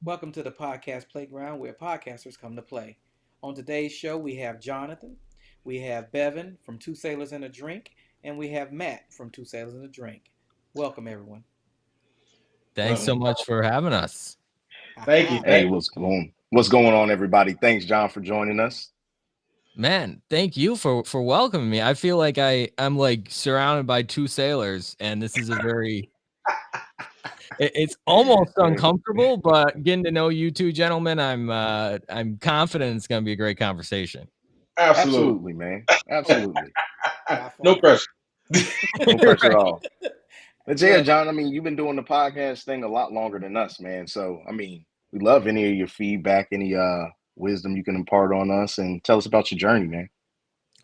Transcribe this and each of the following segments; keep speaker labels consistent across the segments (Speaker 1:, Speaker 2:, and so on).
Speaker 1: Welcome to the podcast playground where podcasters come to play. On today's show, we have Jonathan, we have Bevan from Two Sailors and a Drink, and we have Matt from Two Sailors and a Drink. Welcome, everyone.
Speaker 2: Thanks
Speaker 3: Well,
Speaker 2: so much for having us.
Speaker 3: thank you.
Speaker 1: Haha.
Speaker 3: Thank
Speaker 4: Hey, what's going on, everybody? Thanks, John, for joining us.
Speaker 2: Man, thank you for welcoming me. I feel like I'm like surrounded by two sailors, and this is a very it's almost uncomfortable, but getting to know you two gentlemen, I'm confident it's gonna be a great conversation.
Speaker 3: Absolutely.
Speaker 4: Absolutely, man. Absolutely.
Speaker 1: By
Speaker 3: No
Speaker 1: far.
Speaker 3: pressure.
Speaker 4: No pressure at
Speaker 2: Right.
Speaker 4: all. But yeah,
Speaker 1: Well,
Speaker 4: John, you've been doing the podcast thing a lot longer than us, man. So, we love any of your feedback, any wisdom you can impart on us and tell us about your journey, man.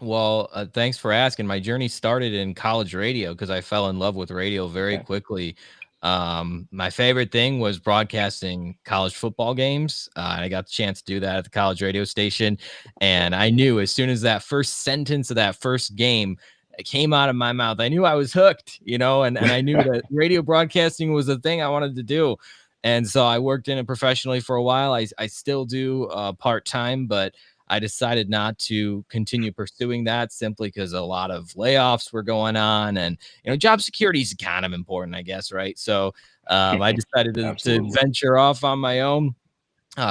Speaker 2: Well, thanks for asking. My journey started in college radio because I fell in love with radio very
Speaker 4: Okay.
Speaker 2: quickly. My favorite thing was broadcasting college football games. I got the chance to do that at the college radio station. And I knew as soon as that first sentence of that first game came out of my mouth, I knew I was hooked, and I knew that radio broadcasting was the thing I wanted to do. And so I worked in it professionally for a while. I still do part time, but I decided not to continue pursuing that simply because a lot of layoffs were going on, and job security is kind of important, I guess, right? So I decided to
Speaker 4: Absolutely.
Speaker 2: venture off on my own,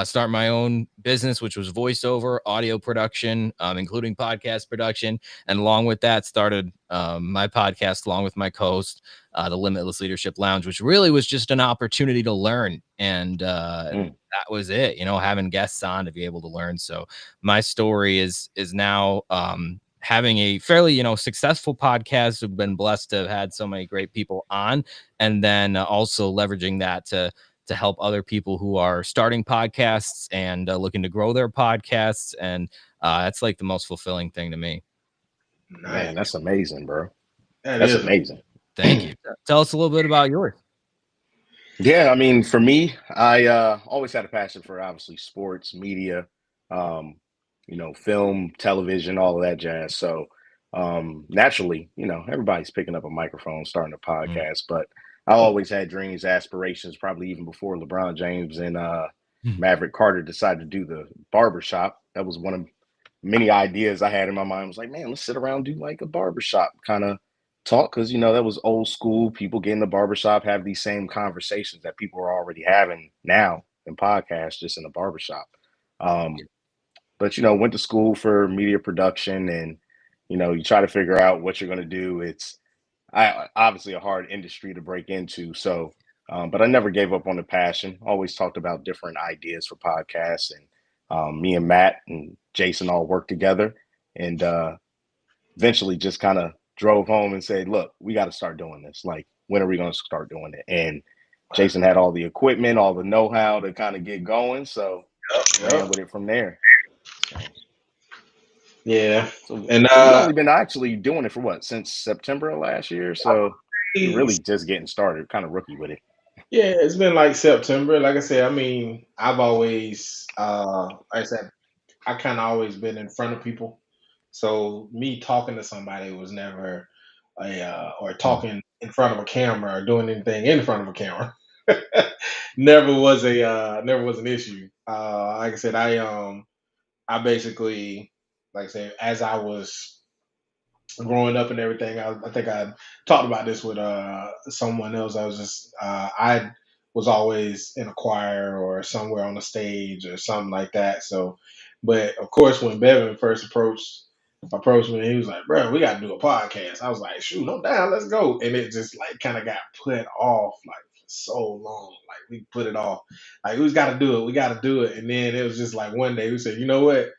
Speaker 2: start my own business, which was voiceover, audio production, including podcast production. And along with that, started my podcast along with my co-host, the Limitless Leadership Lounge, which really was just an opportunity to learn. And
Speaker 4: Mm.
Speaker 2: that was it, having guests on to be able to learn. So my story is now having a fairly successful podcast. I've been blessed to have had so many great people on, and then also leveraging that to help other people who are starting podcasts and looking to grow their podcasts. And that's like the most fulfilling thing to me.
Speaker 4: Man,
Speaker 3: Nice.
Speaker 4: that's amazing, bro.
Speaker 3: That
Speaker 4: That's
Speaker 3: is.
Speaker 4: amazing.
Speaker 2: Thank you. Tell us a little bit about yours.
Speaker 4: Yeah, for me, I always had a passion for obviously sports, media, um, film, television, all of that jazz. So naturally, everybody's picking up a microphone, starting a
Speaker 2: Mm.
Speaker 4: podcast. But I always had dreams, aspirations, probably even before LeBron James and Maverick Carter decided to do the barbershop. That was one of many ideas I had in my mind. I was like, man, let's sit around and do like a barbershop kind of talk because that was old school. People get in the barbershop, have these same conversations that people are already having now in podcasts, just in the barbershop. Um, but went to school for media production, and you try to figure out what you're going to do. It's obviously a hard industry to break into. So, but I never gave up on the passion. Always talked about different ideas for podcasts, and me and Matt and Jason all worked together, and eventually just kind of drove home and said, "Look, we got to start doing this. Like, when are we going to start doing it?" And Jason had all the equipment, all the know-how to kind of get going, so ran
Speaker 3: Yep.
Speaker 4: with it from there. So,
Speaker 3: Yeah.
Speaker 4: so,
Speaker 3: And
Speaker 4: so you only been actually doing it for what, since September of last year? So you're really
Speaker 3: it's-
Speaker 4: just getting started, kind of rookie with it.
Speaker 3: yeah, it's been like September. Like I said, I've always like I said, I kind of always been in front of people. So me talking to somebody was never or
Speaker 2: Mm.
Speaker 3: talking in front of a camera or doing anything in front of a camera. Never was an issue. Like I said, I basically, like I said, as I was growing up and everything, I think I talked about this with someone else. I was always in a choir or somewhere on the stage or something like that. So, but of course, when Bevan first approached me, he was like, "Bro, we got to do a podcast." I was like, "Shoot, I'm down, let's go." And it just like kind of got put off like for so long. Like we put it off. Like we got to do it. We got to do it. And then it was just like one day we said, "You know what?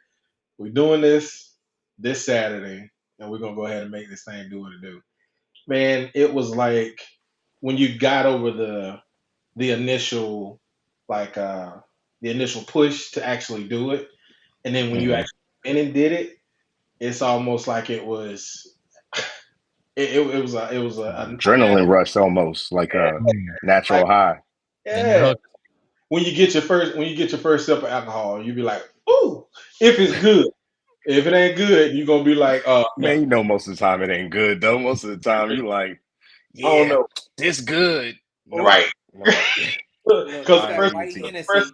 Speaker 3: We're doing this Saturday, and we're gonna go ahead and make this thing do what it do." Man, it was like when you got over the initial like the initial push to actually do it, and then when you
Speaker 4: Hmm.
Speaker 3: actually went and did it, it's almost like it was a
Speaker 4: Adrenaline rush, almost like a
Speaker 2: Mm.
Speaker 3: like
Speaker 4: natural high.
Speaker 2: And you're
Speaker 3: yeah.
Speaker 2: hooked.
Speaker 3: When you get your first sip of alcohol, you be like, "Ooh!" If it's good. If it ain't good, you're gonna be like, no,
Speaker 4: Man, most of the time it ain't good though. Most of the time you like,
Speaker 3: I don't
Speaker 4: yeah,
Speaker 3: know."
Speaker 4: this good. Nope,
Speaker 3: Right.
Speaker 4: nope.
Speaker 1: Look,
Speaker 3: Because
Speaker 1: you
Speaker 4: I
Speaker 1: got
Speaker 4: ain't
Speaker 1: white
Speaker 4: seen it.
Speaker 1: Hennessy.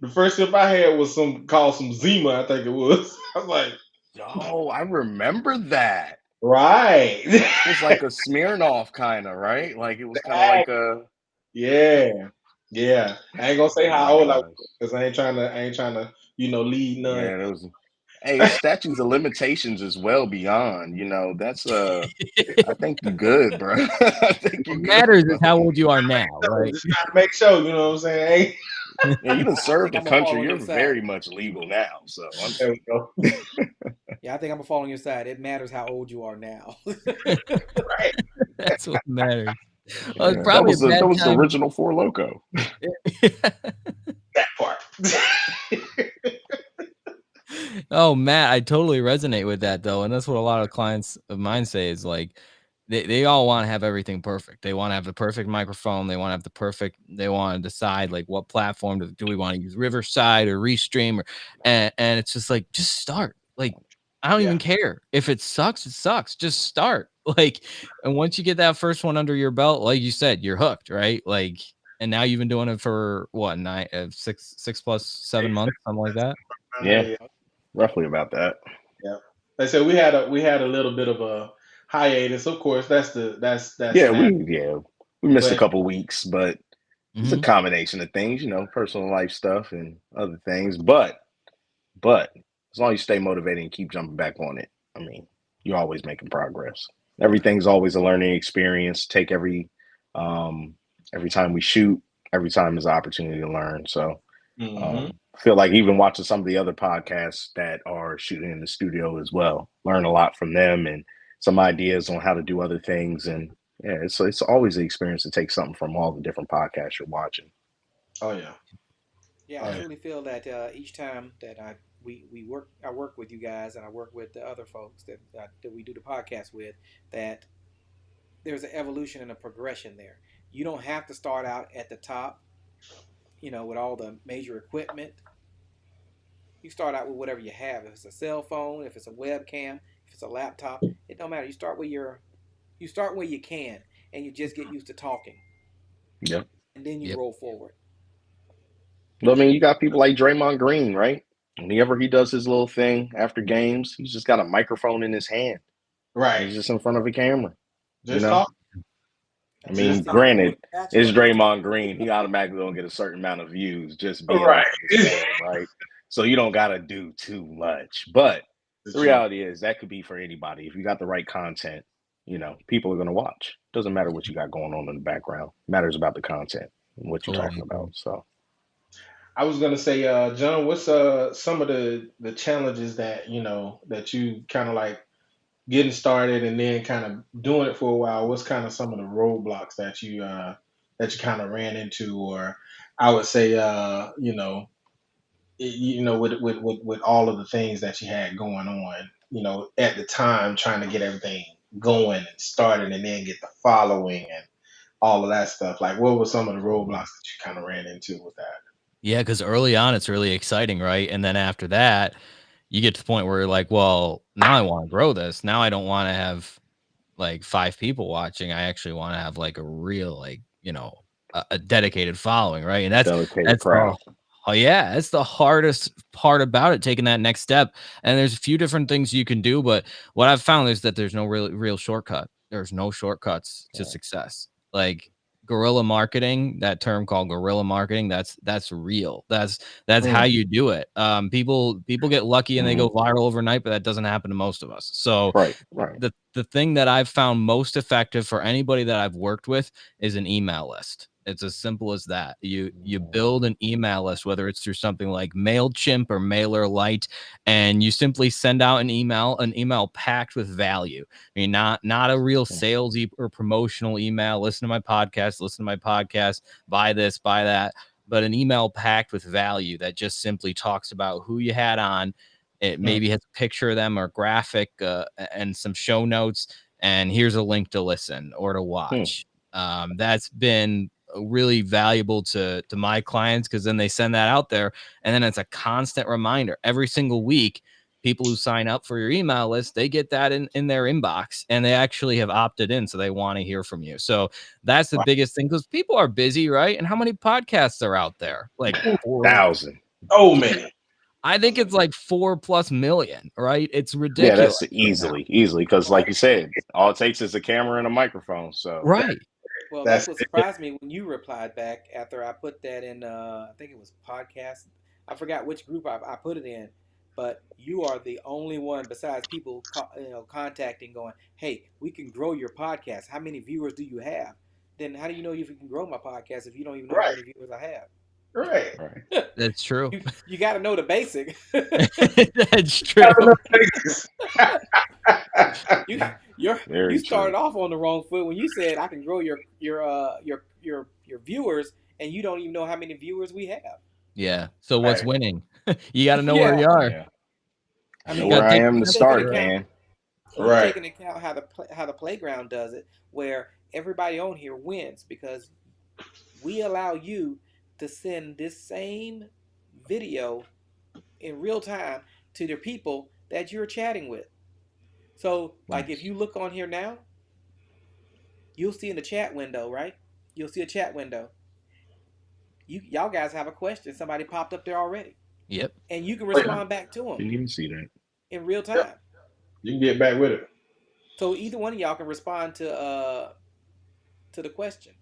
Speaker 3: the first sip I had was some Zima, I think it was. I was like,
Speaker 4: Oh, I remember that.
Speaker 3: right.
Speaker 4: It was like a Smirnoff kind of, right? Like it was kind of like a.
Speaker 3: Yeah. Yeah. I ain't gonna say
Speaker 4: Oh my
Speaker 3: how old I was
Speaker 4: gosh.
Speaker 3: because I ain't trying to, lead none.
Speaker 4: Yeah, there was. Hey, it's statutes of limitations is well beyond. That's I think you good, bro. I think you
Speaker 2: What
Speaker 4: good,
Speaker 2: matters is
Speaker 4: bro.
Speaker 2: how old you are now,
Speaker 3: So
Speaker 2: right?
Speaker 3: just trying to make sure, you know what I'm saying?
Speaker 4: Yeah, you done
Speaker 1: I
Speaker 4: served
Speaker 1: think
Speaker 4: the
Speaker 1: I'm gonna fall
Speaker 4: country.
Speaker 1: on
Speaker 4: You're
Speaker 1: your side.
Speaker 4: very much legal now. So
Speaker 3: There we go.
Speaker 1: Yeah, I think I'm gonna fall on your side. It matters how old you are now.
Speaker 3: Right.
Speaker 2: That's what matters. Well, it's
Speaker 4: yeah, that
Speaker 2: probably a
Speaker 4: was that
Speaker 2: bad
Speaker 4: was the
Speaker 2: time.
Speaker 4: original Four Loco.
Speaker 3: That part.
Speaker 2: Oh, Matt, I totally resonate with that though, and that's what a lot of clients of mine say is like they all want to have everything perfect. They want to have the perfect microphone. They want to have the perfect. They want to decide like what platform do we want to use, Riverside or Restream, or and it's just like just start. Like I don't
Speaker 3: Yeah.
Speaker 2: even care if it sucks. It sucks. Just start. Like, and once you get that first one under your belt, like you said, you're hooked, right? Like, and now you've been doing it for what 6 plus 7 months, something like that.
Speaker 4: Yeah, roughly about that.
Speaker 3: Yeah. Like I said, we had a little bit of a hiatus. Of course, that's
Speaker 4: Yeah,
Speaker 3: natural.
Speaker 4: we missed a
Speaker 3: But
Speaker 4: couple weeks, but it's a
Speaker 2: Mhm.
Speaker 4: combination of things, personal life stuff and other things. But as long as you stay motivated and keep jumping back on it, I mean, you're always making progress. Everything's always a learning experience. Take every time we shoot, every time is an opportunity to learn. So
Speaker 3: hmm
Speaker 4: I feel like even watching some of the other podcasts that are shooting in the studio as well, learn a lot from them and some ideas on how to do other things. And yeah, it's always an experience to take something from all the different podcasts you're watching.
Speaker 3: Oh yeah.
Speaker 1: Yeah, I
Speaker 3: Oh yeah.
Speaker 1: truly feel that each time that I work with you guys and I work with the other folks that we do the podcast with, that there's an evolution and a progression there. You don't have to start out at the top, with all the major equipment. You start out with whatever you have. If it's a cell phone, if it's a webcam, if it's a laptop, it don't matter. You start where you can, and you just get used to talking,
Speaker 4: Yep.
Speaker 1: and then you
Speaker 2: Yep.
Speaker 1: roll forward.
Speaker 4: Well, I mean, you got people like Draymond Green, right? Whenever he does his little thing after games, he's just got a microphone in his hand and
Speaker 3: Right.
Speaker 4: he's just in front of a camera, you
Speaker 3: Just
Speaker 4: know?
Speaker 3: talk.
Speaker 4: I
Speaker 1: And then I
Speaker 4: mean,
Speaker 3: Just
Speaker 1: see him
Speaker 3: talk.
Speaker 1: with
Speaker 4: granted,
Speaker 1: the
Speaker 4: it's
Speaker 1: bachelor.
Speaker 4: Draymond Green. He automatically gonna get a certain amount of views just being
Speaker 3: Right.
Speaker 4: off of his phone, right? So you don't gotta do too much. But
Speaker 3: The
Speaker 4: the
Speaker 3: truth.
Speaker 4: reality is that could be for anybody. If you got the right content, people are gonna watch. Doesn't matter what you got going on in the background. It matters about the content and what you're
Speaker 2: Totally
Speaker 4: talking
Speaker 2: agree.
Speaker 4: about. So
Speaker 3: I was gonna say, John, what's some of the challenges that that you kind of like getting started and then kind of doing it for a while? What's kind of some of the roadblocks that you kind of ran into, or I would say, with all of the things that you had going on, at the time, trying to get everything going and started, and then get the following and all of that stuff. Like, what were some of the roadblocks that you kind of ran into with that?
Speaker 2: Yeah, because early on it's really exciting, right? And then after that, you get to the point where you're like, well, now I want to grow this. Now I don't want to have like 5 people watching. I actually want to have like a real, like, a dedicated following, right? And
Speaker 4: dedicated
Speaker 2: that's
Speaker 4: crowd.
Speaker 2: oh yeah, that's the hardest part about it, taking that next step. And there's a few different things you can do, but what I've found is that there's no real shortcut. There's no shortcuts to success. Like guerrilla marketing, that term called guerrilla marketing, that's real. That's how
Speaker 3: Mm,
Speaker 2: you do it. People get lucky and they
Speaker 4: Mhm.
Speaker 2: go viral overnight, but that doesn't happen to most of us. So
Speaker 4: Right, right.
Speaker 2: the thing that I've found most effective for anybody that I've worked with is an email list. It's as simple as that. You build an email list, whether it's through something like MailChimp or MailerLite, and you simply send out an email packed with value. I mean, not a real salesy or promotional email. Listen to my podcast, buy this, buy that, but an email packed with value that just simply talks about who you had on. It
Speaker 3: mm,
Speaker 2: maybe has a picture of them or graphic and some show notes. And here's a link to listen or to
Speaker 4: Hmm.
Speaker 2: watch. That's been really valuable to my clients because then they send that out there and then it's a constant reminder every single week. people who sign up for your email list, they get that in their inbox, and they actually have opted in, so they want to hear from you. So that's the biggest thing, because people are busy, right? And how many podcasts are out there? Like
Speaker 4: 1,000.
Speaker 3: Oh man.
Speaker 2: I think it's like 4+ million, right? It's
Speaker 4: Yeah,
Speaker 2: ridiculous.
Speaker 4: that's easily, because like you said, all it takes is a camera and a microphone. So
Speaker 2: Right.
Speaker 1: Well,
Speaker 3: That's
Speaker 1: that's what surprised me when you replied back after I put that in. I think it was podcast. I forgot which group I put it in, but you are the only one besides people contacting, going, "Hey, we can grow your podcast. How many viewers do you have?" Then how do you know if you can grow my podcast if you don't even know how
Speaker 3: Right.
Speaker 1: many viewers I have?
Speaker 3: right.
Speaker 2: That's true.
Speaker 1: You got to know the basic.
Speaker 2: That's true.
Speaker 1: you
Speaker 4: Very
Speaker 1: started
Speaker 4: true.
Speaker 1: off on the wrong foot when you said I can grow your viewers, and you don't even know how many viewers we have.
Speaker 2: Yeah. So what's
Speaker 3: Right.
Speaker 2: winning? You got to know where you are.
Speaker 4: Yeah.
Speaker 1: I
Speaker 4: Know
Speaker 1: mean,
Speaker 4: where I am
Speaker 1: you
Speaker 4: to
Speaker 1: take
Speaker 4: start,
Speaker 1: into account-
Speaker 4: man.
Speaker 1: You
Speaker 3: Right.
Speaker 1: take into account how the playground does it, where everybody on here wins because we allow you to send this same video in real time to the people that you're chatting with. So, like, if you look on here now, you'll see in the chat window, right? You'll see a chat window. Y'all guys have a question. Somebody popped up there already,
Speaker 2: Yep.
Speaker 1: and you can respond back to them
Speaker 4: Didn't even see that.
Speaker 1: in real time.
Speaker 3: You can get back with it.
Speaker 1: So either one of y'all can respond to the question.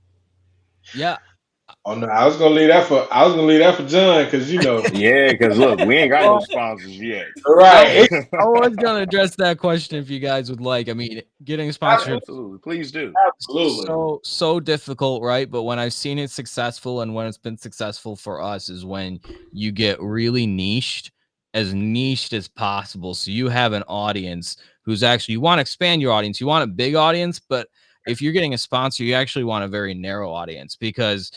Speaker 2: Yeah.
Speaker 3: Oh no, I was gonna leave that for John, because
Speaker 4: Yeah, because look, we ain't got no sponsors yet.
Speaker 3: right.
Speaker 2: I was gonna address that question if you guys would like. I mean, getting sponsored
Speaker 4: Absolutely, please do.
Speaker 3: Absolutely.
Speaker 2: so difficult, right? But when I've seen it successful, and when it's been successful for us, is when you get really niched as possible. So you have an audience who's actually, you want to expand your audience, you want a big audience, but if you're getting a sponsor, you actually want a very narrow audience, because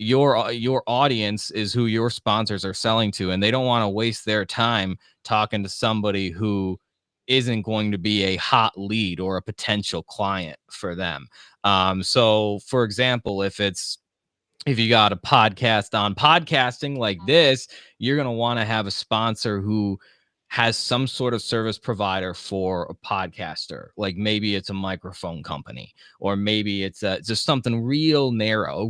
Speaker 2: your audience is who your sponsors are selling to, and they don't want to waste their time talking to somebody who isn't going to be a hot lead or a potential client for them. So for example, if you got a podcast on podcasting like this, you're going to want to have a sponsor who has some sort of service provider for a podcaster. Like maybe it's a microphone company, or maybe it's just something real narrow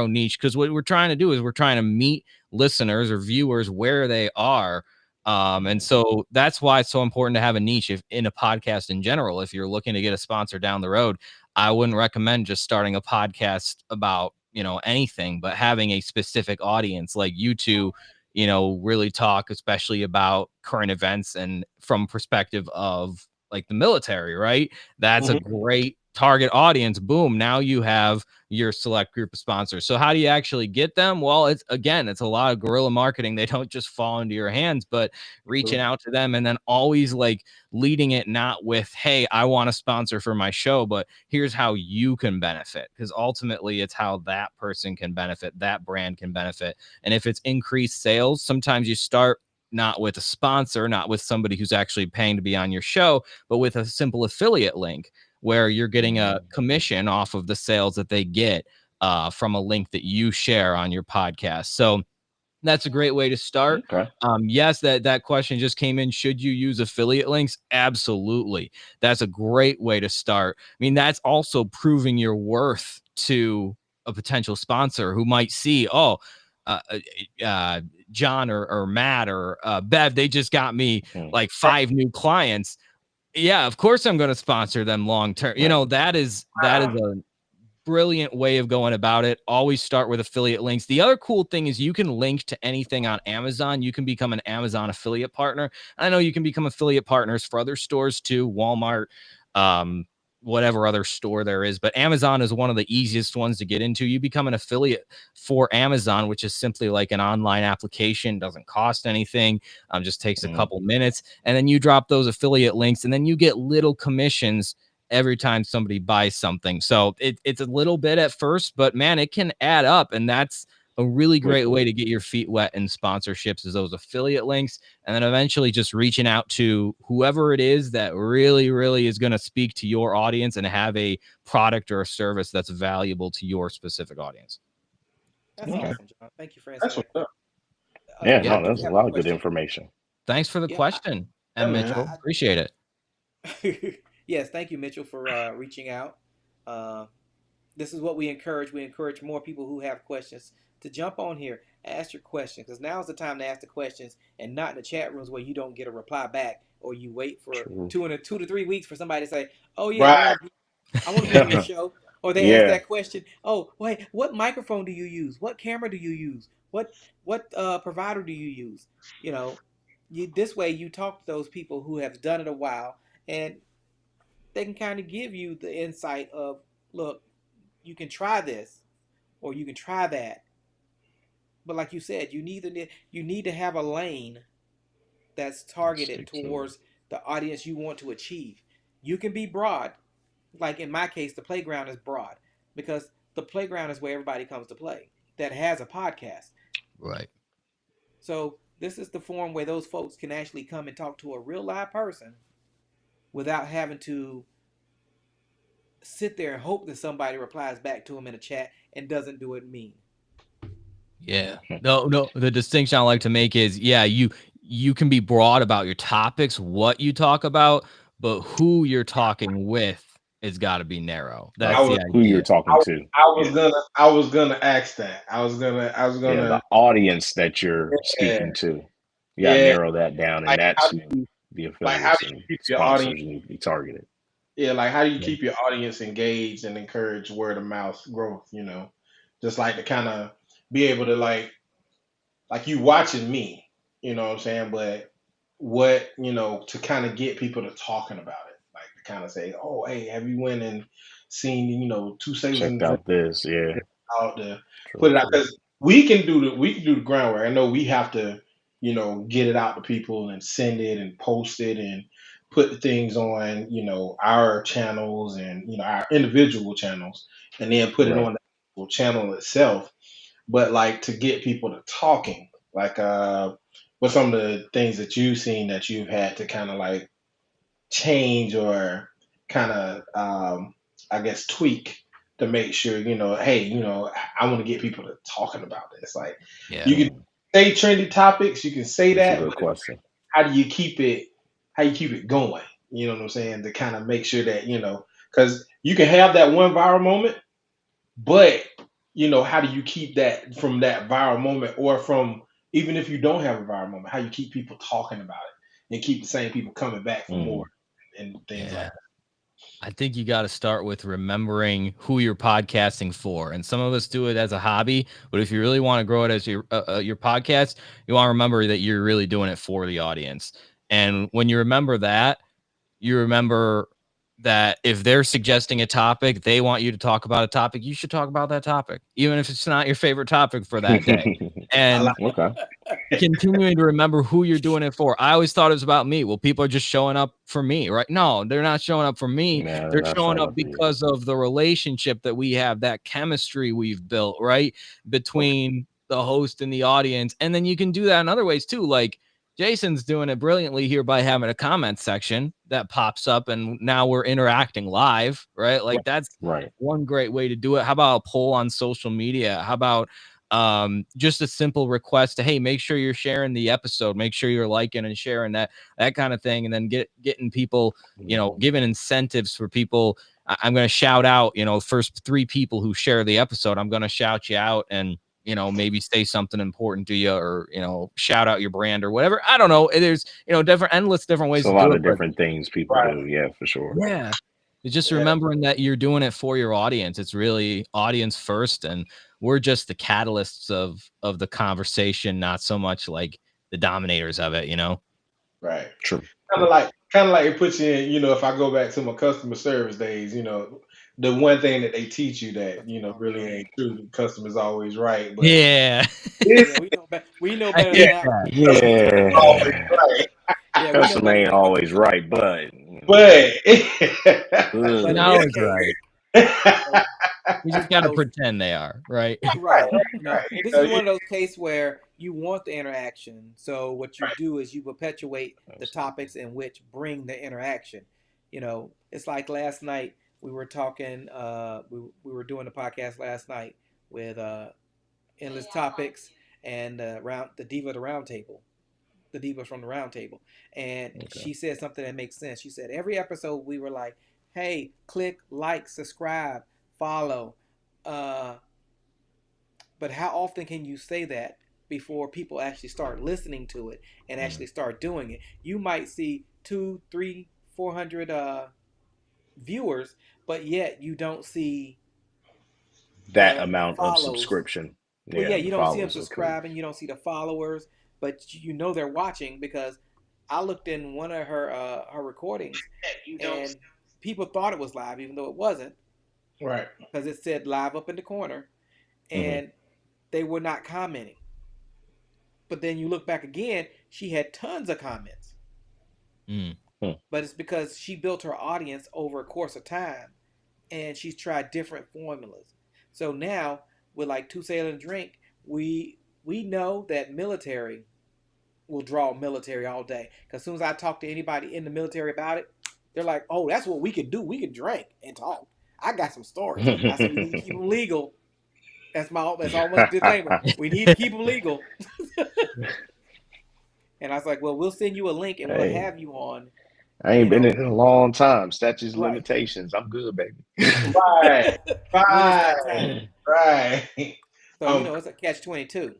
Speaker 2: niche. Because what we're trying to do is we're trying to meet listeners or viewers where they are. And so that's why it's so important to have a niche in a podcast in general. If you're looking to get a sponsor down the road, I wouldn't recommend just starting a podcast about anything, but having a specific audience like you two, really talk, especially about current events and from perspective of like the military, right? That's a great target audience. Boom. Now you have your select group of sponsors. So how do you actually get them? Well, it's a lot of guerrilla marketing. They don't just fall into your hands, but reaching out to them, and then always like leading it not with, hey, I want a sponsor for my show, but here's how you can benefit. Because ultimately it's how that person can benefit, that brand can benefit. And if it's increased sales, sometimes you start not with a sponsor, not with somebody who's actually paying to be on your show, but with a simple affiliate link, where you're getting a commission off of the sales that they get from a link that you share on your podcast. So that's a great way to start.
Speaker 4: Okay.
Speaker 2: Yes, that question just came in. Should you use affiliate links? Absolutely. That's a great way to start. I mean, that's also proving your worth to a potential sponsor who might see, John or Matt or Bev, they just got me like 5 new clients. Yeah, of course I'm going to sponsor them long term. That is a brilliant way of going about it. Always start with affiliate links. The other cool thing is you can link to anything on Amazon. You can become an Amazon affiliate partner. I know you can become affiliate partners for other stores too, Walmart, whatever other store there is, but Amazon is one of the easiest ones to get into. You become an affiliate for Amazon, which is simply like an online application, doesn't cost anything, just takes a couple minutes, and then you drop those affiliate links, and then you get little commissions every time somebody buys something. So it's a little bit at first, but man, it can add up, and that's a really great way to get your feet wet in sponsorships, is those affiliate links, and then eventually just reaching out to whoever it is that really, really is going to speak to your audience and have a product or a service that's valuable to your specific audience.
Speaker 1: That's awesome, John. Thank you for answering.
Speaker 3: That's what's up.
Speaker 4: That's a lot of good information.
Speaker 2: Thanks for the question.
Speaker 3: Yeah,
Speaker 2: And
Speaker 3: man.
Speaker 2: Mitchell, appreciate it.
Speaker 1: Yes, thank you, Mitchell, for reaching out. Uh, this is what we encourage. We encourage more people who have questions to jump on here, ask your question, because now's the time to ask the questions, and not in the chat rooms where you don't get a reply back, or you wait for
Speaker 4: True.
Speaker 1: 2 to 3 weeks for somebody to say, "Oh yeah,
Speaker 3: Right.
Speaker 1: I want to be on your show," or they ask
Speaker 4: Yeah.
Speaker 1: that question. "Oh wait, what microphone do you use? What camera do you use? What provider do you use?" You know, this way you talk to those people who have done it a while, and they can kind of give you the insight of, look, you can try this or you can try that. But like you said, you need to have a lane that's targeted
Speaker 4: Stick to it.
Speaker 1: towards the audience you want to achieve. You can be broad. Like in my case, the playground is broad because the playground is where everybody comes to play that has a podcast.
Speaker 2: Right.
Speaker 1: So this is the forum where those folks can actually come and talk to a real live person without having to sit there and hope that somebody replies back to them in a chat and doesn't do it mean.
Speaker 2: Yeah. No. The distinction I like to make is, yeah, you can be broad about your topics, what you talk about, but who you're talking with has got to be narrow.
Speaker 4: Right.
Speaker 2: That's the
Speaker 3: was
Speaker 4: Who you're
Speaker 2: idea.
Speaker 4: talking to. Yeah.
Speaker 3: I was gonna ask that. I was
Speaker 4: Yeah.
Speaker 3: gonna
Speaker 4: The audience that you're
Speaker 3: yeah,
Speaker 4: speaking to. You got to
Speaker 3: yeah.
Speaker 4: narrow that down. And
Speaker 3: Like how
Speaker 4: that's
Speaker 3: do
Speaker 4: who
Speaker 3: you
Speaker 4: the
Speaker 3: how
Speaker 4: affiliates
Speaker 3: do you
Speaker 4: and
Speaker 3: keep your audience
Speaker 4: sponsors need to be targeted.
Speaker 3: yeah, like how do you
Speaker 2: Yeah.
Speaker 3: keep your audience engaged and encourage word of mouth growth, Just like to kind of be able to like you watching me, you know what I'm saying? But what, to kind of get people to talking about it, like to kind of say, oh, hey, have you went and seen, two sailors in
Speaker 4: Checked
Speaker 3: the drink
Speaker 4: out this. Yeah.
Speaker 3: out to put
Speaker 4: True.
Speaker 3: it out
Speaker 4: True.
Speaker 3: because we can do the groundwork. I know we have to, get it out to people and send it and post it and put the things on, our channels and our individual channels and then put it
Speaker 4: Right.
Speaker 3: on the actual channel itself. But like to get people to talking, like what some of the things that you've seen that you've had to kind of like change or kind of I guess tweak to make sure hey I want to get people to talking about this. Like
Speaker 2: Yeah.
Speaker 3: you can say trendy topics, you can say
Speaker 4: That's a
Speaker 3: that,
Speaker 4: good
Speaker 3: but
Speaker 4: question.
Speaker 3: how do you keep it? How you keep it going? You know what I'm saying? To kind of make sure that because you can have that one viral moment, but how do you keep that from that viral moment, or from even if you don't have a viral moment, how you keep people talking about it and keep the same people coming back for more
Speaker 4: Mm.
Speaker 3: and things like
Speaker 2: Yeah.
Speaker 3: that.
Speaker 2: I think you got to start with remembering who you're podcasting for. And some of us do it as a hobby, but if you really want to grow it as your podcast, you want to remember that you're really doing it for the audience. And when you remember that, you remember that if they're suggesting a topic, they want you to talk about a topic, you should talk about that topic, even if it's not your favorite topic for that day.
Speaker 3: I
Speaker 2: And
Speaker 3: like
Speaker 4: Okay.
Speaker 2: continuing to remember who you're doing it for. I always thought it was about me. Well, people are just showing up for me, right? No, they're not showing up for me.
Speaker 4: Nah,
Speaker 2: They're
Speaker 4: that's
Speaker 2: showing
Speaker 4: showing
Speaker 2: up
Speaker 4: up for you.
Speaker 2: because of the relationship that we have, that chemistry we've built, right? Between the host and the audience. And then you can do that in other ways too. Like Jason's doing it brilliantly here by having a comment section that pops up and now we're interacting live, right? Like that's
Speaker 4: Right.
Speaker 2: one great way to do it. How about a poll on social media? How about just a simple request to, hey, make sure you're sharing the episode, make sure you're liking and sharing that kind of thing, and then getting people, giving incentives for people. I'm going to shout out, first 3 people who share the episode, I'm going to shout you out and maybe say something important to you, or shout out your brand or whatever. I don't know, there's endless different ways
Speaker 4: It's a
Speaker 2: to
Speaker 4: lot
Speaker 2: do
Speaker 4: of
Speaker 2: it, but
Speaker 4: different things people
Speaker 3: right.
Speaker 4: do. Yeah, for sure.
Speaker 2: yeah, it's just
Speaker 3: Yeah,
Speaker 2: remembering that you're doing it for your audience. It's really audience first, and we're just the catalysts of the conversation, not so much like the dominators of it.
Speaker 3: right.
Speaker 4: True.
Speaker 3: Kind of like it puts you in, if I go back to my customer service days, the one thing that they teach you that, really ain't true. The customer's always right. But
Speaker 2: Yeah,
Speaker 3: this
Speaker 1: Yeah, we know
Speaker 2: I
Speaker 1: better than
Speaker 2: hate
Speaker 1: that.
Speaker 2: that.
Speaker 3: customer's always
Speaker 4: Yeah.
Speaker 3: right.
Speaker 1: Yeah, we know
Speaker 4: Customer
Speaker 1: better
Speaker 4: ain't
Speaker 1: than that.
Speaker 4: always right, but
Speaker 3: But
Speaker 1: But in
Speaker 2: Now
Speaker 1: this
Speaker 4: ugh.
Speaker 2: it's
Speaker 1: case,
Speaker 2: right. We just
Speaker 1: it's one
Speaker 2: got
Speaker 1: of
Speaker 2: to
Speaker 1: those.
Speaker 2: pretend they are right.
Speaker 3: right,
Speaker 1: Right.
Speaker 3: right.
Speaker 1: This is one of those cases where you want the interaction. So what you do is you perpetuate the topics in which bring the interaction. It's like last night we were talking. We were doing the podcast last night with endless topics and round the Diva the Round Table. the Divas from the Round Table, and
Speaker 4: Okay.
Speaker 1: she said something that makes sense. She said every episode we were like, "Hey, click like, subscribe, follow," but how often can you say that before people actually start listening to it and actually start doing it? You might see 2, 3, 400 viewers, but yet you don't see
Speaker 4: That
Speaker 1: the
Speaker 4: amount of
Speaker 1: follows.
Speaker 4: subscription.
Speaker 1: Well, yeah,
Speaker 4: The
Speaker 1: you don't see them
Speaker 4: follows. Okay.
Speaker 1: subscribing, you don't see the followers, but you know they're watching because I looked in one of her recordings and people thought it was live even though it wasn't
Speaker 3: Right.
Speaker 1: because it said live up in the corner and they were not commenting. But then you look back again, she had tons of comments. But it's because she built her audience over a course of time and she's tried different formulas. So now with like Two Sail and Drink, we know that military will draw military all day. Because as soon as I talk to anybody in the military about it, they're like, "Oh, that's what we can do. We can drink and talk. I got some stories." I said, "We need to keep them legal." That's almost disclaimer. We need to keep them legal. And I was like, "Well, we'll send you a link and we'll have you on."
Speaker 4: I ain't been in a long time. Statutes limitations. I'm good, baby.
Speaker 3: Right.
Speaker 1: Right. So it's a catch-22.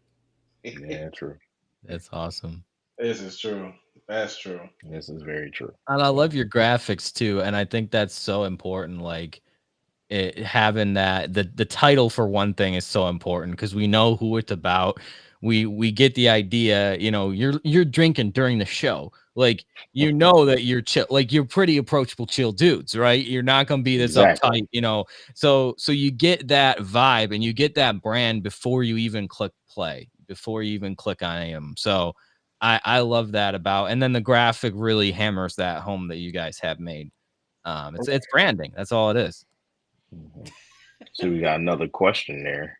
Speaker 4: Yeah, true.
Speaker 2: That's awesome.
Speaker 3: This is true. That's true.
Speaker 4: This is very true.
Speaker 2: And I love your graphics too, and I think that's so important. Like having that the title for one thing is so important because we know who it's about. We get the idea. You're drinking during the show. Like that you're chill. Like you're pretty approachable, chill dudes, right? You're not gonna be this uptight. So you get that vibe and you get that brand before you even click play, before you even click on AM. So I love that about, and then the graphic really hammers that home that you guys have made. It's branding. That's all it is.
Speaker 4: So we got another question there.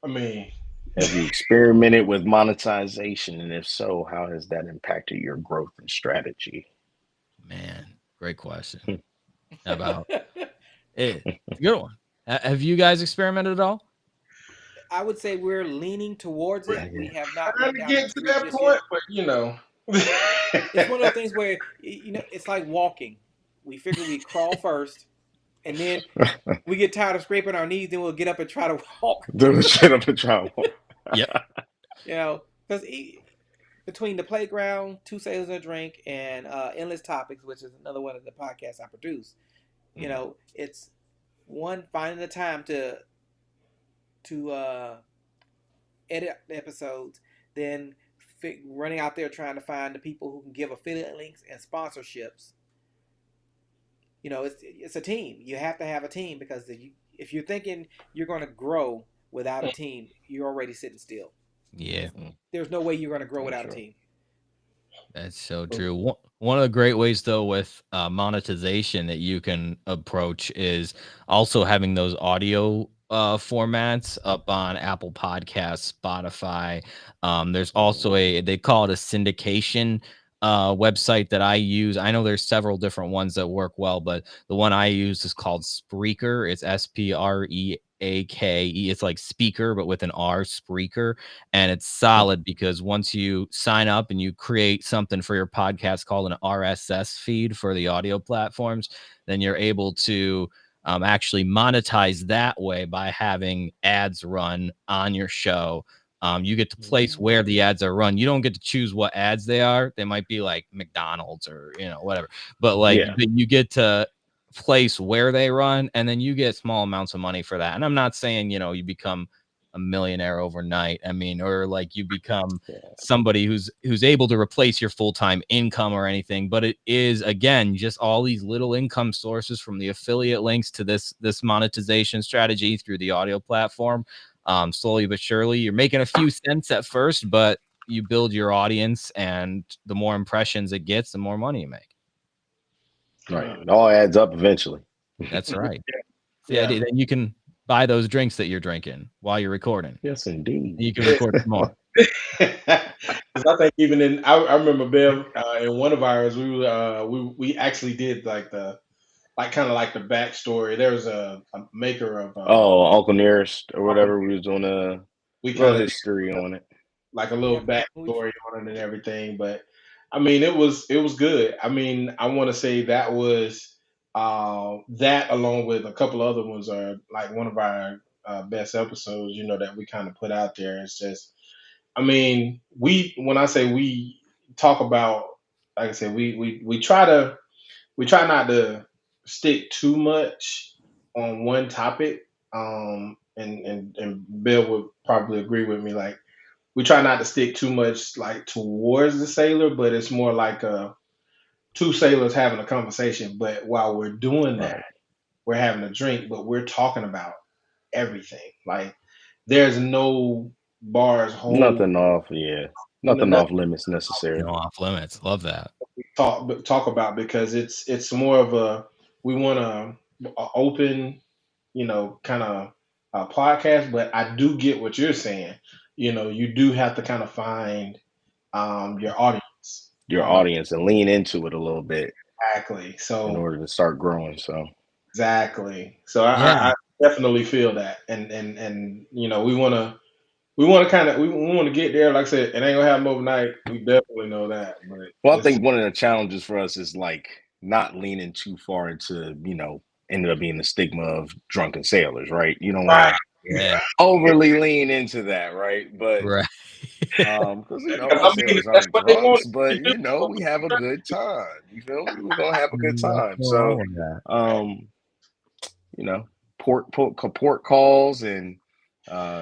Speaker 3: I mean,
Speaker 4: have you experimented with monetization, and if so, how has that impacted your growth and strategy?
Speaker 2: Man, great question. About it, good one. Have you guys experimented at all?
Speaker 1: I would say we're leaning towards it. We have not
Speaker 3: trying to get to that point, but
Speaker 1: it's one of those things where it's like walking. We figure we crawl first, and then we get tired of scraping our knees, then we'll get up and try to walk.
Speaker 2: Yeah.
Speaker 1: Because between the playground, Two Sailors and a Drink, and Endless Topics, which is another one of the podcasts I produce, it's one finding the time to edit the episodes, then running out there trying to find the people who can give affiliate links and sponsorships. It's a team. You have to have a team because if you're thinking you're going to grow without a team, you're already sitting still.
Speaker 2: Yeah.
Speaker 1: There's no way you're going to grow without a team.
Speaker 2: That's so true. One of the great ways, though, with monetization that you can approach is also having those audio formats up on Apple Podcasts, Spotify. There's also they call it a syndication website that I use. I know there's several different ones that work well, but the one I use is called Spreaker. It's Spreake. It's like speaker, but with an R, Spreaker. And it's solid because once you sign up and you create something for your podcast called an RSS feed for the audio platforms, then you're able to actually monetize that way by having ads run on your show. You get to place where the ads are run. You don't get to choose what ads they are. They might be like McDonald's or whatever, but you get to place where they run, and then you get small amounts of money for that. And I'm not saying you become a millionaire overnight. I mean, or like you become somebody who's able to replace your full-time income or anything, but it is, again, just all these little income sources from the affiliate links to this monetization strategy through the audio platform. Slowly but surely, you're making a few cents at first, but you build your audience, and the more impressions it gets, the more money you make.
Speaker 4: Right. It all adds up eventually.
Speaker 2: That's right. Yeah. Then you can buy those drinks that you're drinking while you're recording.
Speaker 4: Yes, indeed.
Speaker 2: You can record more.
Speaker 3: I think even I remember Bev in one of ours, we actually did like the backstory. There was a maker of
Speaker 4: Uncle Nearest or whatever. We was doing a little history on it,
Speaker 3: like a little backstory on it and everything. But I mean, it was good. I mean, I want to say that was that along with a couple other ones are like one of our best episodes. You know that we kind of put out there. It's just, I mean, we when I say we talk about, like I said, we try not to stick too much on one topic. And Bill would probably agree with me. Like we try not to stick too much like towards the sailor, but it's more like two sailors having a conversation. But while we're doing that,
Speaker 4: Right.
Speaker 3: we're having a drink, but we're talking about everything. Like there's no bars hold
Speaker 4: Nothing off, yeah. Nothing
Speaker 3: nothing
Speaker 4: off limits necessarily.
Speaker 2: Off limits. Love that.
Speaker 3: talk about because it's more of a we want a open, kind of podcast. But I do get what you're saying. You do have to kind of find your audience.
Speaker 4: Your
Speaker 3: Um,
Speaker 4: audience and lean into it a little bit
Speaker 3: exactly.
Speaker 4: in
Speaker 3: So
Speaker 4: order to start growing. So
Speaker 3: exactly. So
Speaker 2: Yeah.
Speaker 3: I definitely feel that, and we want to kind of we want to get there. Like I said, it ain't gonna happen overnight. We definitely know that. But
Speaker 4: well, I
Speaker 3: it's
Speaker 4: think one of the challenges for us is like not leaning too far into, ended up being the stigma of drunken sailors, right? You don't want
Speaker 3: right.
Speaker 4: to
Speaker 2: Yeah.
Speaker 4: overly lean into that, right? But
Speaker 2: Right.
Speaker 4: because
Speaker 3: Because
Speaker 4: our
Speaker 3: I mean,
Speaker 4: sailors
Speaker 3: that's
Speaker 4: aren't
Speaker 3: what they want
Speaker 4: drunks, but
Speaker 3: to do.
Speaker 4: we have a good time. You feel me? We're gonna have a good
Speaker 2: Nothing
Speaker 4: time.
Speaker 2: wrong
Speaker 4: So
Speaker 2: with that.
Speaker 4: um, you know, port calls and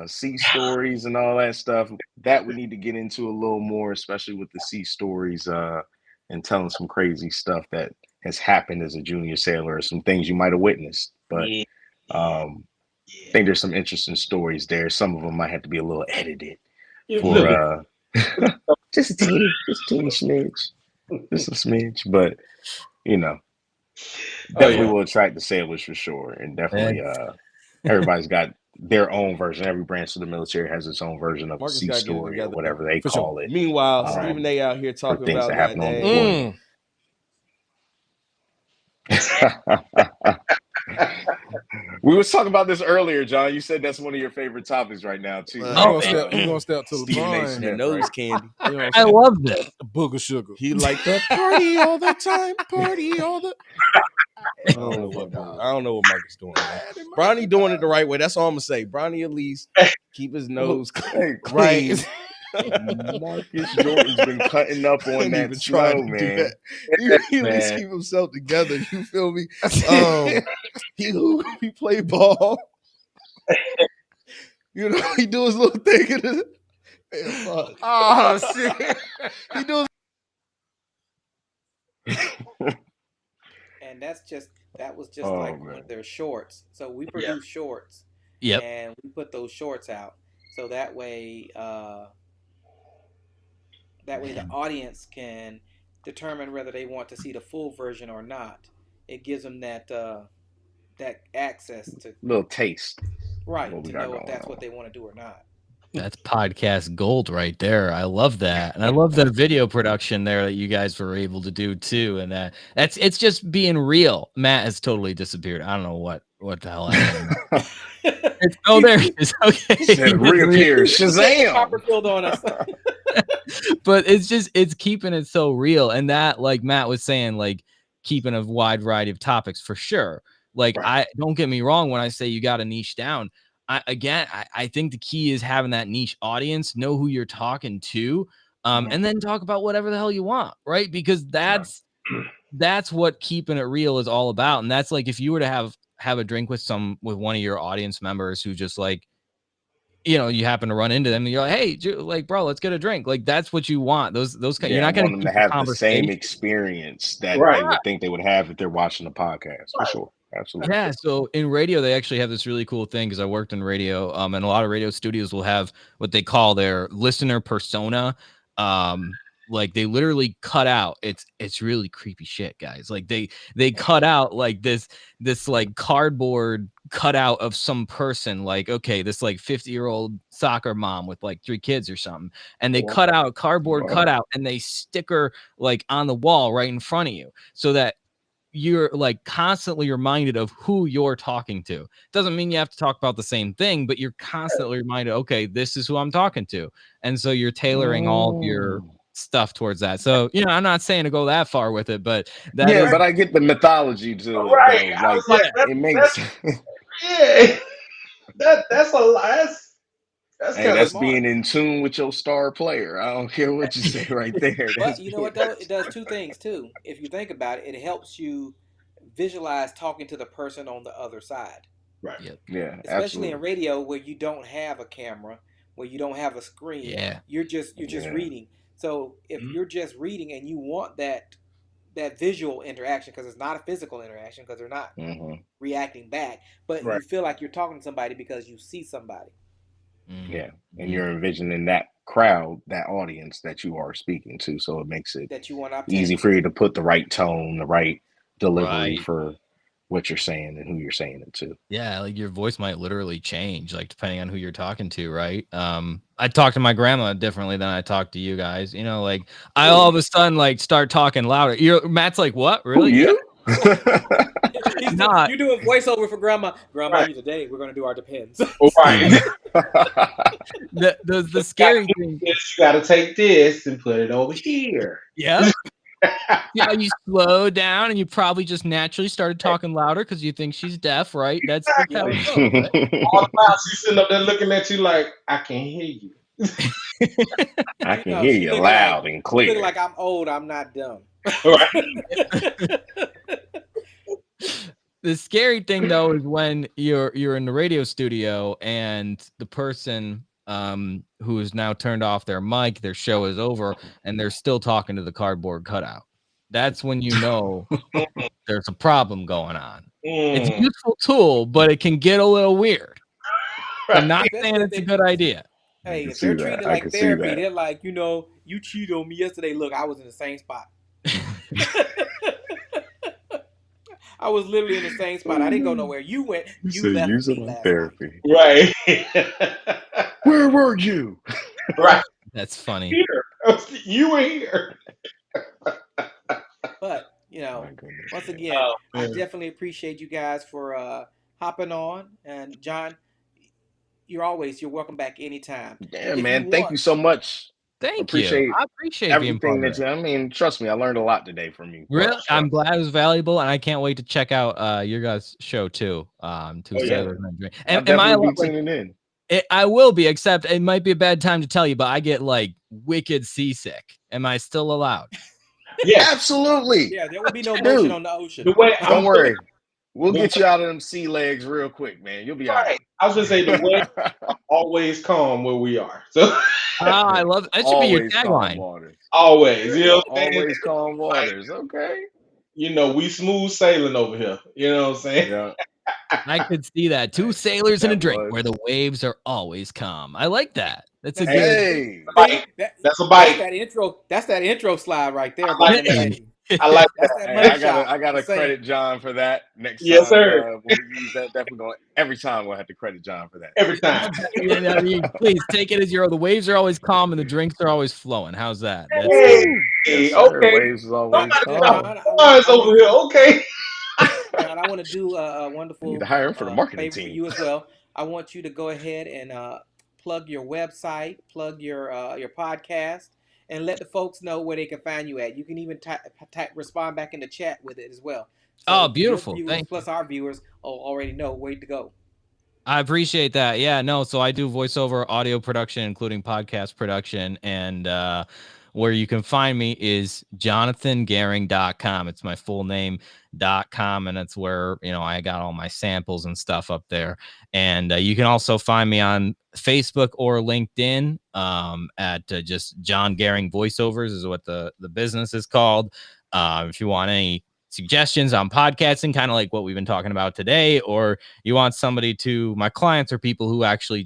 Speaker 4: sea stories and all that stuff that we need to get into a little more, especially with the sea stories and telling some crazy stuff that has happened as a junior sailor or some things you might have witnessed. But
Speaker 3: Yeah,
Speaker 4: I
Speaker 3: yeah.
Speaker 4: think there's some interesting stories there. Some of them might have to be a little edited
Speaker 3: You
Speaker 4: for
Speaker 3: look
Speaker 4: just a teeny smidge, just a smidge. But
Speaker 3: oh
Speaker 4: definitely
Speaker 3: yeah.
Speaker 4: will attract the sailors for sure, and definitely
Speaker 2: Man.
Speaker 4: everybody's got their own version. Every branch of the military has its own version of a
Speaker 5: Marcus
Speaker 4: sea
Speaker 5: got to get it
Speaker 4: story or
Speaker 5: together
Speaker 4: whatever they
Speaker 5: for sure.
Speaker 4: call it
Speaker 5: Meanwhile,
Speaker 3: Right.
Speaker 5: Stephen A. out here
Speaker 4: for
Speaker 5: talking
Speaker 4: things
Speaker 5: about
Speaker 4: that happen on the
Speaker 5: goddamn.
Speaker 4: board. We was talking about this earlier, John. You said that's one of your favorite topics right now too.
Speaker 5: We're
Speaker 2: Oh,
Speaker 5: gonna step to
Speaker 4: Stephen A.
Speaker 5: LeBron.
Speaker 4: Smith,
Speaker 5: That nose
Speaker 4: right?
Speaker 5: candy.
Speaker 2: I love this.
Speaker 5: Booger sugar. He like that party all the time. Party all the. I don't know what Marcus doing. Man. Bronny doing it the right way. That's all I'm gonna say. Bronny at least keep his nose
Speaker 4: Hey,
Speaker 5: clean.
Speaker 4: right. Marcus Jordan's been cutting up on
Speaker 5: Ain't
Speaker 4: that
Speaker 5: even
Speaker 4: snow,
Speaker 5: trying to do
Speaker 4: man.
Speaker 5: that. He at least
Speaker 4: Man.
Speaker 5: keep himself together. You feel me? He play ball. He do his little thing. Oh shit! He do.
Speaker 1: And that was just
Speaker 4: Oh,
Speaker 1: like one
Speaker 4: man.
Speaker 1: of their shorts. So we produce shorts.
Speaker 2: Yep.
Speaker 1: And we put those shorts out. So that way the audience can determine whether they want to see the full version or not. It gives them that access to
Speaker 4: Little taste.
Speaker 1: right
Speaker 4: what we
Speaker 1: to
Speaker 4: got
Speaker 1: know if
Speaker 4: going
Speaker 1: that's
Speaker 4: on.
Speaker 1: what they want to do or not.
Speaker 2: That's podcast gold right there. I love that. And I love the video production there that you guys were able to do too. And it's just being real. Matt has totally disappeared. I don't know what the hell happened. There he is. Okay.
Speaker 4: Said reappears. Shazam!
Speaker 1: Copperfield on us.
Speaker 2: But it's keeping it so real. And that, like Matt was saying, like keeping a wide variety of topics for sure. Like,
Speaker 3: Right.
Speaker 2: I don't get me wrong when I say you got to niche down. I think the key is having that niche audience, know who you're talking to, and then talk about whatever the hell you want, right? Because that's what keeping it real is all about. And that's like if you were to have a drink with one of your audience members who just like, you happen to run into them and you're like, hey, like, bro, let's get a drink. Like that's what you want. Those kind. You're not going
Speaker 4: want them to have the same experience that they would think they would have if they're watching the podcast. For sure. Absolutely.
Speaker 2: Yeah. So in radio, they actually have this really cool thing because I worked in radio, and a lot of radio studios will have what they call their listener persona. Like they literally cut out. It's really creepy shit, guys. Like they cut out like this like cardboard cutout of some person. Like okay, this like 50-year-old soccer mom with like 3 kids or something, and they cut out a cardboard cutout and they stick her like on the wall right in front of you, so that you're like constantly reminded of who you're talking to. Doesn't mean you have to talk about the same thing, but you're constantly reminded, okay, this is who I'm talking to. And so you're tailoring all of your stuff towards that. So, I'm not saying to go that far with it, but that
Speaker 4: Yeah,
Speaker 2: is
Speaker 4: but I get the mythology to it
Speaker 3: Right.
Speaker 4: though.
Speaker 3: I
Speaker 4: Like
Speaker 3: was like,
Speaker 4: it makes
Speaker 3: yeah. That's a lot. That's
Speaker 4: hey,
Speaker 3: kind of
Speaker 4: that's
Speaker 3: smart.
Speaker 4: being in tune with your star player. I don't care what you say right there.
Speaker 1: But
Speaker 4: That's
Speaker 1: you know
Speaker 4: being
Speaker 1: what though? It does two things too. If you think about it, it helps you visualize talking to the person on the other side.
Speaker 3: Right.
Speaker 2: Yep.
Speaker 4: yeah,
Speaker 1: Especially in
Speaker 4: absolutely.
Speaker 1: radio where you don't have a camera, where you don't have a screen.
Speaker 2: Yeah.
Speaker 1: You're just
Speaker 4: Yeah.
Speaker 1: reading. So if
Speaker 3: Mhm.
Speaker 1: you're just reading and you want that visual interaction, because it's not a physical interaction, because they're not
Speaker 4: hmm
Speaker 1: reacting back, but you
Speaker 3: Right.
Speaker 1: feel like you're talking to somebody because you see somebody
Speaker 4: Yeah, and
Speaker 2: Mhm.
Speaker 4: you're envisioning that crowd, that audience that you are speaking to, so it makes it
Speaker 1: that you want to
Speaker 4: easy
Speaker 1: obtain.
Speaker 4: for you to put the right tone, the right delivery
Speaker 2: Right.
Speaker 4: for what you're saying and who you're saying it to.
Speaker 2: Yeah, like your voice might literally change, like depending on who you're talking to, right? I talk to my grandma differently than I talk to you guys. Like I all of a sudden like start talking louder. Matt's like, what?
Speaker 4: Who
Speaker 2: Really? Yeah.
Speaker 4: you?
Speaker 2: Not
Speaker 1: You're doing voiceover for grandma. Grandma,
Speaker 3: Right.
Speaker 1: today we're going to do our depends.
Speaker 3: Right.
Speaker 2: the scary thing.
Speaker 3: You got to take this and put it over here.
Speaker 2: Yeah. Yeah, you slow down and you probably just naturally started talking louder because you think she's deaf, right? That's how it goes, right?
Speaker 3: All the while she's sitting up there looking at you like, I can hear you.
Speaker 4: I can hear you loud and
Speaker 1: She
Speaker 4: clear.
Speaker 1: looking like I'm old. I'm not dumb.
Speaker 3: Right.
Speaker 2: The scary thing though is when you're in the radio studio and the person who has now turned off their mic, their show is over, and they're still talking to the cardboard cutout. That's when you know there's a problem going on. It's a
Speaker 3: Mm.
Speaker 2: useful tool, but it can get a little weird. I'm not
Speaker 1: Especially
Speaker 2: saying
Speaker 1: if
Speaker 2: it's a
Speaker 1: they-
Speaker 2: good idea.
Speaker 1: Hey,
Speaker 4: can
Speaker 1: if they're
Speaker 4: see that.
Speaker 1: treating it
Speaker 4: I
Speaker 1: like
Speaker 4: can see
Speaker 1: therapy,
Speaker 4: that.
Speaker 1: they're like, you cheated on me yesterday. Look, I was in the same spot. I was literally in the same spot. I didn't go nowhere. You went. You left
Speaker 4: use it
Speaker 1: me
Speaker 4: like
Speaker 1: last
Speaker 4: therapy.
Speaker 3: Right.
Speaker 4: Where were you?
Speaker 3: Right.
Speaker 2: That's funny.
Speaker 3: Here. You were here.
Speaker 1: night. But
Speaker 4: My goodness.
Speaker 1: once again,
Speaker 3: Oh,
Speaker 1: I
Speaker 3: man.
Speaker 1: definitely appreciate you guys for hopping on. And John, you're welcome back anytime.
Speaker 4: Yeah,
Speaker 1: If
Speaker 4: man.
Speaker 1: you
Speaker 4: Thank
Speaker 1: want,
Speaker 4: you so much.
Speaker 2: Thank you.
Speaker 4: Appreciate
Speaker 2: I appreciate being
Speaker 4: everything
Speaker 2: part of
Speaker 4: that
Speaker 2: it.
Speaker 4: I mean, trust me, I learned a lot today from you.
Speaker 2: Really, I'm glad it was valuable, and I can't wait to check out your guys' show too. Two
Speaker 3: Oh, yeah.
Speaker 2: Sailors and a Drink.
Speaker 4: I'll
Speaker 2: Am I
Speaker 4: definitely be
Speaker 2: like,
Speaker 4: tuning in.
Speaker 2: I will be, except it might be a bad time to tell you, but I get like wicked seasick. Am I still allowed?
Speaker 3: Yes.
Speaker 4: Absolutely.
Speaker 1: yeah, there will be no
Speaker 4: Dude,
Speaker 1: motion on the ocean.
Speaker 3: The way
Speaker 4: Don't worry. We'll
Speaker 3: The
Speaker 4: get you out of them sea legs real quick, man. You'll be all
Speaker 3: Right. I was gonna say the way always calm where we are. So
Speaker 2: I love it. That should be your
Speaker 4: Always calm
Speaker 2: tagline.
Speaker 4: waters.
Speaker 3: always, you know what I'm saying?
Speaker 4: Always calm waters. Okay.
Speaker 3: We smooth sailing over here. You know what I'm saying?
Speaker 4: Yeah.
Speaker 2: I could see that. Two sailors and a
Speaker 4: That
Speaker 2: drink,
Speaker 4: was-
Speaker 2: where the waves are always calm. I like that. That's a good.
Speaker 4: Hey.
Speaker 3: Bite. That's a
Speaker 1: That's
Speaker 3: bite.
Speaker 1: that intro. That's that intro slide right there.
Speaker 3: like
Speaker 1: brother.
Speaker 2: that.
Speaker 3: I like
Speaker 1: That's
Speaker 3: that.
Speaker 1: that
Speaker 4: Hey,
Speaker 1: money
Speaker 4: I gotta
Speaker 1: shot.
Speaker 4: gotta
Speaker 1: Just saying.
Speaker 4: credit John for that next time.
Speaker 3: Yes, sir.
Speaker 4: When we use that, definitely going every time we'll have to credit John for that.
Speaker 3: Every time.
Speaker 2: I mean, please take it as the waves are always calm and the drinks are always flowing. How's that? That's
Speaker 3: Hey,
Speaker 4: Yes, sir.
Speaker 3: okay.
Speaker 4: Waves is always
Speaker 3: Somebody
Speaker 4: calm.
Speaker 3: stop Mine's over here. Okay.
Speaker 1: John, I want to do a wonderful
Speaker 4: Need to hire him for the marketing
Speaker 1: favor for
Speaker 4: team.
Speaker 1: you as well. I want you to go ahead and plug your website, plug your podcast, and let the folks know where they can find you at. You can even respond back in the chat with it as well.
Speaker 2: Oh,
Speaker 1: your
Speaker 2: beautiful.
Speaker 1: viewers
Speaker 2: Thank
Speaker 1: plus our viewers already know where to go.
Speaker 2: I appreciate that. Yeah, no. So I do voiceover audio production, including podcast production. And where you can find me is jonathangaring.com. It's my full name.com. And that's where, I got all my samples and stuff up there. And you can also find me on Facebook or LinkedIn at just John Garing Voiceovers is what the business is called. If you want any suggestions on podcasting, kind of like what we've been talking about today, or you want somebody my clients are people who actually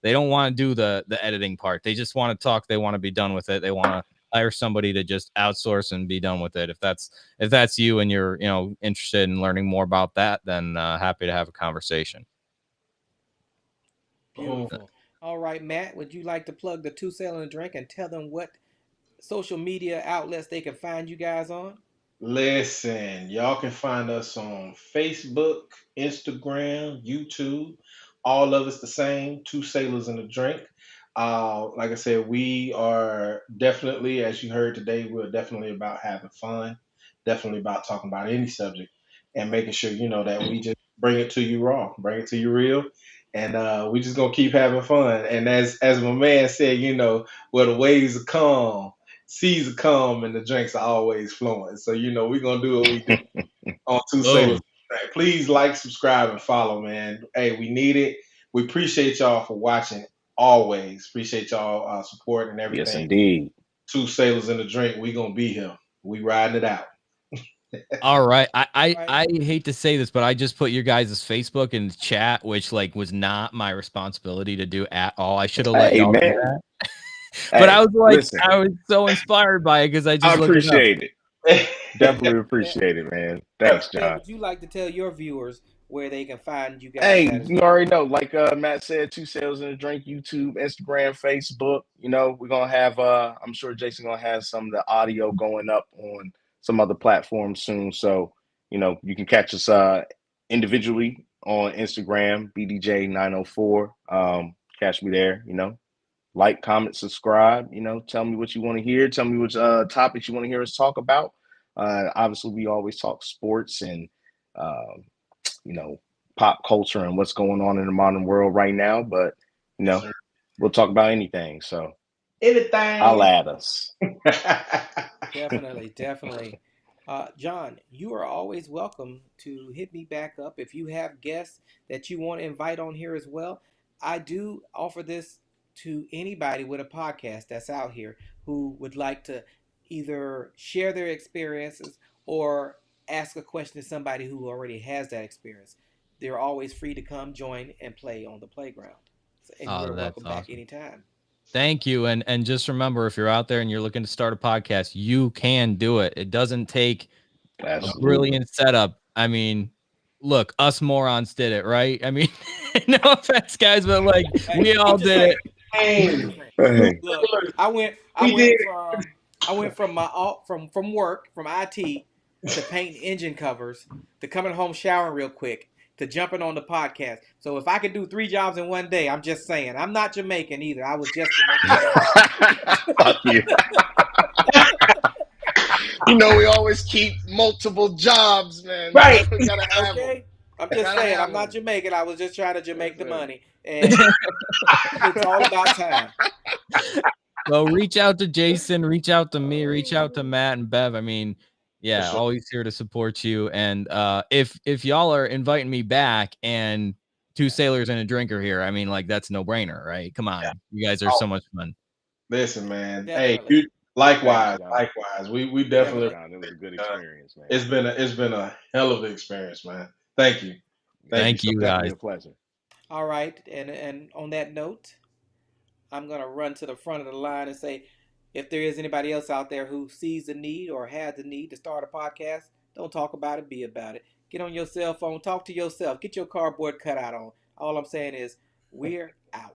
Speaker 2: they don't want to do the editing part. They just want to talk. They want to be done with it. They want to hire somebody to just outsource and be done with it. If that's you and you're, interested in learning more about that, then happy to have a conversation.
Speaker 1: Beautiful. All right, Matt, would you like to plug the Two Sail and a Drink and tell them what social media outlets they can find you guys on?
Speaker 3: Listen, y'all can find us on Facebook, Instagram, YouTube. All of it's the same, Two Sailors and a Drink. Like I said, we are definitely, as you heard today, we're definitely about having fun, definitely about talking about any subject and making sure, that we just bring it to you raw, bring it to you real. And we just gonna keep having fun. And as my man said, where the waves are calm, seas are calm, and the drinks are always flowing. So we're gonna do what we do on Two Sailors.
Speaker 2: Boom.
Speaker 3: Please like, subscribe, and follow, man. Hey, we need it. We appreciate y'all for watching. Always appreciate y'all support and
Speaker 4: Yes,
Speaker 3: everything.
Speaker 4: indeed.
Speaker 3: Two Sailors in a Drink. We gonna be here. We riding it out.
Speaker 2: All right. I
Speaker 1: Right.
Speaker 2: hate to say this, but I just put your guys' Facebook in the chat, which like was not my responsibility to do at all. I should have let
Speaker 4: Hey,
Speaker 2: y'all do
Speaker 4: man.
Speaker 2: that.
Speaker 4: Hey,
Speaker 2: But I was like,
Speaker 4: listen,
Speaker 2: I was so inspired by it because I
Speaker 4: I
Speaker 2: just looked it up.
Speaker 4: appreciate it. Definitely appreciate it, man. Thanks,
Speaker 1: Bev,
Speaker 4: John.
Speaker 1: would you like to tell your viewers where they can find you guys
Speaker 4: Hey,
Speaker 1: at as
Speaker 4: you
Speaker 1: well?
Speaker 4: already know, like Matt said, Two Sales and a Drink, YouTube, Instagram, Facebook. We're gonna have I'm sure Jason gonna have some of the audio going up on some other platforms soon. So, you can catch us individually on Instagram, BDJ904. Catch me there, like, comment, subscribe, tell me what you want to hear, tell me which topics you want to hear us talk about. Obviously we always talk sports and um, you know, pop culture and what's going on in the modern world right now. But,
Speaker 3: Sure.
Speaker 4: we'll talk about anything. So I'll
Speaker 3: Anything.
Speaker 4: add us.
Speaker 1: Definitely, definitely. John, you are always welcome to hit me back up if you have guests that you want to invite on here as well. I do offer this to anybody with a podcast that's out here who would like to either share their experiences or ask a question to somebody who already has that experience. They're always free to come join and play on the playground. And you
Speaker 2: Oh,
Speaker 1: are
Speaker 2: that's
Speaker 1: welcome back
Speaker 2: awesome.
Speaker 1: anytime.
Speaker 2: Thank you. And just remember, if you're out there and you're looking to start a podcast, you can do it. It doesn't take a
Speaker 4: Absolutely.
Speaker 2: brilliant setup. I mean, look, us morons did it, right? I mean, no offense, guys, but like
Speaker 1: Hey,
Speaker 2: we all
Speaker 1: I'm just
Speaker 2: did
Speaker 1: saying.
Speaker 2: it.
Speaker 1: I'm
Speaker 3: Hey,
Speaker 1: just saying.
Speaker 4: Hey,
Speaker 1: Look, I went
Speaker 3: we did it.
Speaker 1: from my from work from IT to painting engine covers to coming home showering real quick to jumping on the podcast. So if I could do 3 jobs in one day, I'm just saying. I'm not Jamaican either. I was just Jamaican.
Speaker 4: fuck you. We always keep multiple jobs, man.
Speaker 3: Right.
Speaker 4: We gotta have them.
Speaker 1: Okay? I'm just
Speaker 4: Gotta
Speaker 1: saying.
Speaker 4: have
Speaker 1: I'm not
Speaker 4: them.
Speaker 1: Jamaican. I was just trying to Jamaica the
Speaker 4: Yes, sir.
Speaker 1: money, and it's all about time.
Speaker 2: So reach out to Jason, reach out to me, reach out to Matt and Bev. I mean, yeah,
Speaker 3: sure.
Speaker 2: always here to support you. And if y'all are inviting me back and Two Sailors and a Drinker here, I mean, like that's no brainer, right? Come on,
Speaker 3: Yeah.
Speaker 2: you guys are so much fun.
Speaker 3: Listen, man. Hey,
Speaker 1: Definitely.
Speaker 3: likewise,
Speaker 4: Thanks, John.
Speaker 3: likewise. We
Speaker 4: Thanks,
Speaker 3: definitely.
Speaker 4: John. It was a good experience, man.
Speaker 3: It's been a hell of an experience, man. Thank you.
Speaker 2: Thank you,
Speaker 4: Definitely
Speaker 2: guys.
Speaker 4: a pleasure.
Speaker 1: All right, and on that note, I'm gonna run to the front of the line and say, if there is anybody else out there who sees the need or has the need to start a podcast, don't talk about it, be about it. Get on your cell phone, talk to yourself, get your cardboard cutout on. All I'm saying is, we're out.